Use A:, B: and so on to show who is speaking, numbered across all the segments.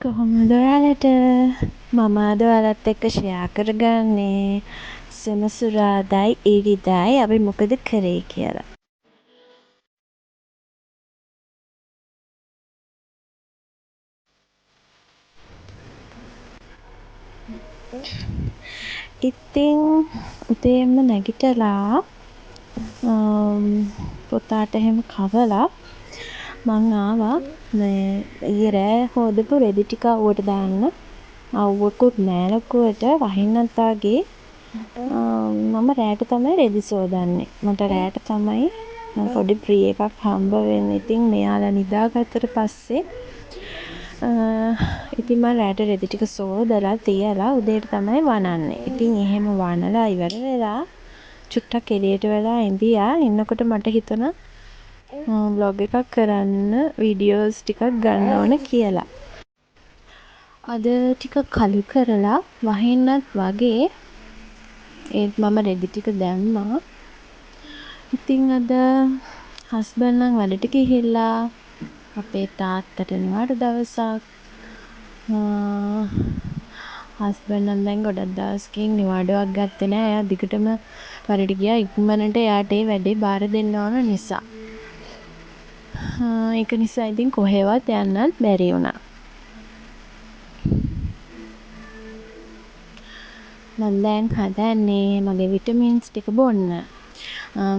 A: කොහොමද ඔයාලට මම අද ඔයාලත් එක්ක ෂෙයා කරගන්නේ සෙනසුරාදායි ඉරිදායි අපි මොකද කරේ කියලා. ඉතින් උදේම නැගිටලා පුතාට එහෙම කවලා මං ආවා ඊයේ රෑ හොදපු රෙදි ටික අවුවට දාන්න. අවුවකුත් නෑ ලොකුවට වහින්නත් වගේ. මම රෑට තමයි රෙදි සෝදන්නේ. මට රෑට තමයි පොඩි ප්‍රී එකක් හම්බ වෙන්නේ. ඉතින් මෙයාලා නිදාගත්තට පස්සේ ඉතින් මම රෑට රෙදි ටික සෝදලා තියලා උදේට තමයි වනන්නේ. ඉතින් එහෙම වනලා ඉවර වෙලා චුට්ටක් එළියට වෙලා ඉඳියා. ඉන්නකොට මට හිතුණා බ්ලොග් එකක් කරන්න වීඩියෝස් ටිකක් ගන්න ඕන කියලා. අද ටික කළු කරලා වහින්නත් වගේ ඒත් මම රෙදි ටික දැම්මා. ඉතින් අද හස්බන්ඩ් නම් වැඩට ගිහිල්ලා අපේ තාත්තට නිවාඩු දවසක්. හස්බන්ඩ් නම් දැන් ගොඩක් දවසකින් නිවාඩුවක් ගත්තේ නෑ. එයා දිගටම වැඩට ගියා. ඉක්මනට එයාට ඒ වැඩේ බාර දෙන්න ඕන නිසා. ඒක නිසා ඉතින් කොහෙවත් යන්නත් බැරි වුණා. මම දැන් හදන්නේ මගේ විටමින්ස් ටික බොන්න.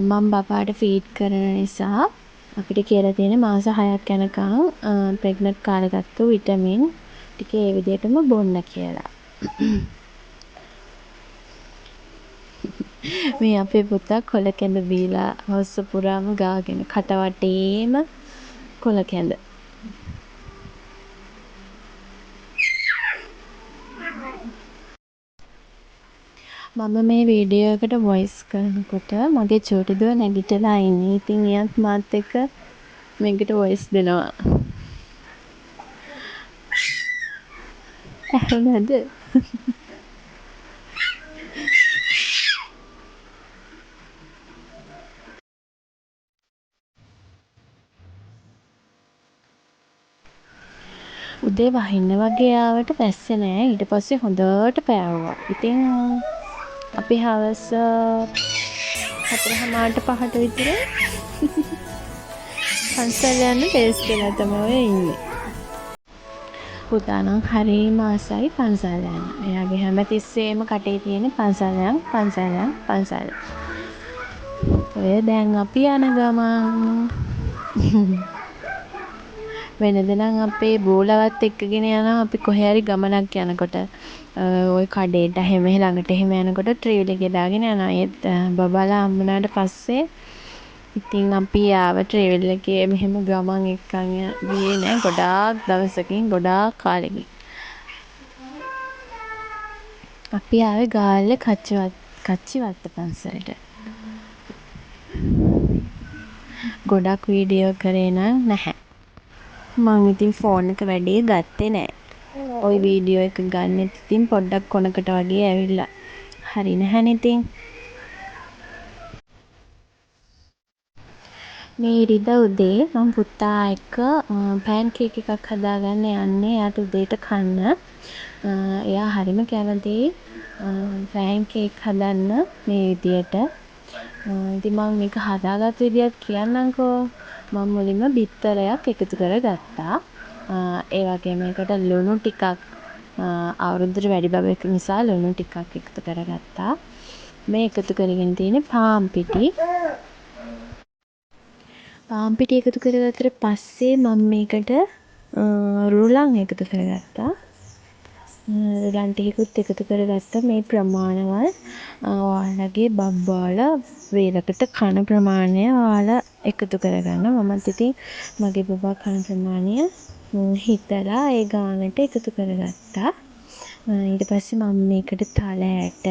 A: මම බබාට ෆීඩ් කරන නිසා අපිට කියලා තියෙන්නේ මාස 6ක් යනකම් ප්‍රෙග්නන්ට් කාලේ ගත්ත විටමින් ටික ඒ විදිහටම බොන්න කියලා. මේ අපේ පුතා කොල කැඳ බීලා හවස පුරාම ගාගෙන කට වටේම කොල කැඳ. මම මේ වීඩියෝ එකට වොයිස් කරනකොට මගේ චූටි දුව නැගිටලා ඉන්නේ. ඉතින් එයාත් මාත් එක්ක මේකට වොයිස් දෙනවා. ඇහුණාද? උදේ වහින්න වගේ ආවට වැස්සේ නෑ. ඊට පස්සේ හොඳට පෑවුවා. ඉතින් අපි හවස 4:30ට 5ට විතර පන්සල් යන්න ටේස්ට් කරලා තමයි ඉන්නේ. පුතා නම් හරිම ආසයි පන්සල් යන්න. එයාගේ හැමතිස්සෙම කටේ තියෙන පන්සල් පන්සල්. ඔය දැන් අපි යන ගමන් වෙනද නම් අපේ බෝලවත් එක්කගෙන යනවා අපි කොහේ හරි ගමනක් යනකොට. ওই කඩේට හැම ළඟට එහෙම යනකොට ට්‍රේල් එකේ දාගෙන යනවා. ඒත් බබාලා හම්බුනාට පස්සේ ඉතින් අපි ආව ට්‍රේල් එකේ මෙහෙම ගමන් එක්කන් ගියේ නෑ. ගොඩාක් දවසකින් ගොඩාක් කාලෙකින්. අපි ආවේ ගාල්ල කච්චිවත්ත පන්සලට. ගොඩක් වීඩියෝ කරේ නම් නැහැ. මං ඉතින් ෆෝන් එක වැඩේ ගත්තේ නෑ. ওই වීඩියෝ එක ගන්නෙත් ඉතින් පොඩ්ඩක් කොනකට වගේ ඇවිල්ලා. හරි නැහැනේ ඉතින්. මේ ඉරිදා උදේ මම පුතා එක්ක පෑන් කේක් එකක් හදාගන්න යන්නේ. එයාට උදේට කන්න. එයා හරිම කැමතියි පෑන් කේක් හදන්න මේ විදියට. ඉතින් මම මේක හදාගත්ත විදියත් කියන්නම්කෝ. මම මුලින්ම බිත්තරයක් එකතු කරගත්තා. ඒ වගේම ඒකට ලුණු ටිකක් අවුරුද්දට වැඩි බබෙක් නිසා ලුණු ටිකක් එකතු කරගත්තා. මේ එකතු කරගෙන තියෙන්නේ පාන් පිටි. පාන් පිටි එකතු කරගත්තට පස්සේ මම මේකට රුලන් එකතු කරගත්තා. රුලන් ටිකකුත් එකතු කරගත්තා. මේ ප්‍රමාණවල් ඔයාලගේ බබාලා වේලකට කන ප්‍රමාණය ඔයාලා එකතු කරගන්න. මමත් ඉතින් මගේ බබා කන ප්‍රමාණය හිතලා ඒ ගානට එකතු කරගත්තා. ඊට පස්සේ මම මේකට තල ඇට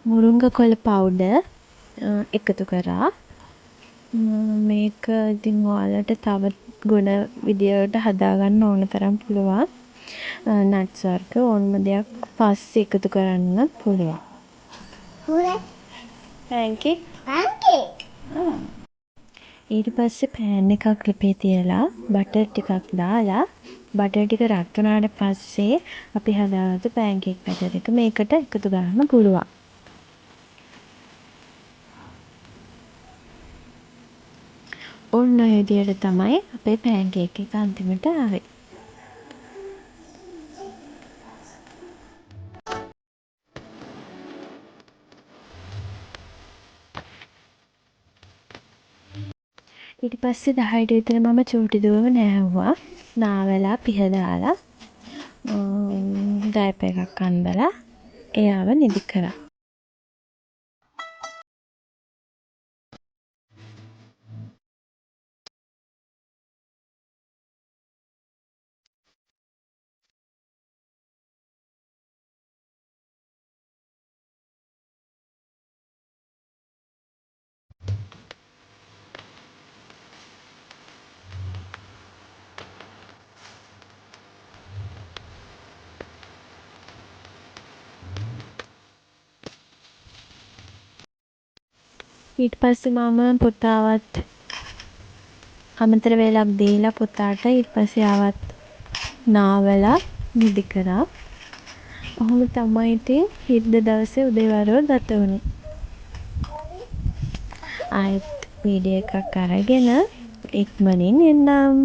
A: මුරුංග කොළ පවුඩර් එකතු කරා. මේක ඉතින් ඔයාලට තව ගුණ විදියට හදාගන්න ඕන තරම් පුළුවන්. නට්ස් වර්ග ඕනම දෙයක් පස්සේ එකතු කරන්නත් පුළුවන්. පෑන් කේක්. ඊට පස්සේ පෑන් එකක් ලිපේ තියලා බටර් ටිකක් දාලා බටර් ටික රත් වුණාට පස්සේ අපි හදාගත්තු පෑන්කේක් බැටර් එක මේකට එකතු කරන්න පුළුවන්. ඔන්න ඔය විදියට තමයි අපේ පෑන්කේක් එක අන්තිමට ආවේ. ඊට පස්සේ 10ට විතර මම චූටි දුවව නෑවුවා. නාවලා පිහ දාලා ඩයපර් එකක් අන්දලා එයාව නිදි කරා. ඊට පස්සේ මම පුතාවත් අමතර වේලක් දීලා පුතාට ඊට පස්සේ ආවත් නාවලා නිදි කරා. ඔහොම තමයි ඉතින් හින්දා දවසේ උදේවරුව ගත වුණේ. ආයෙත් වීඩියෝ එකක් අරගෙන ඉක්මනින් එන්නම්.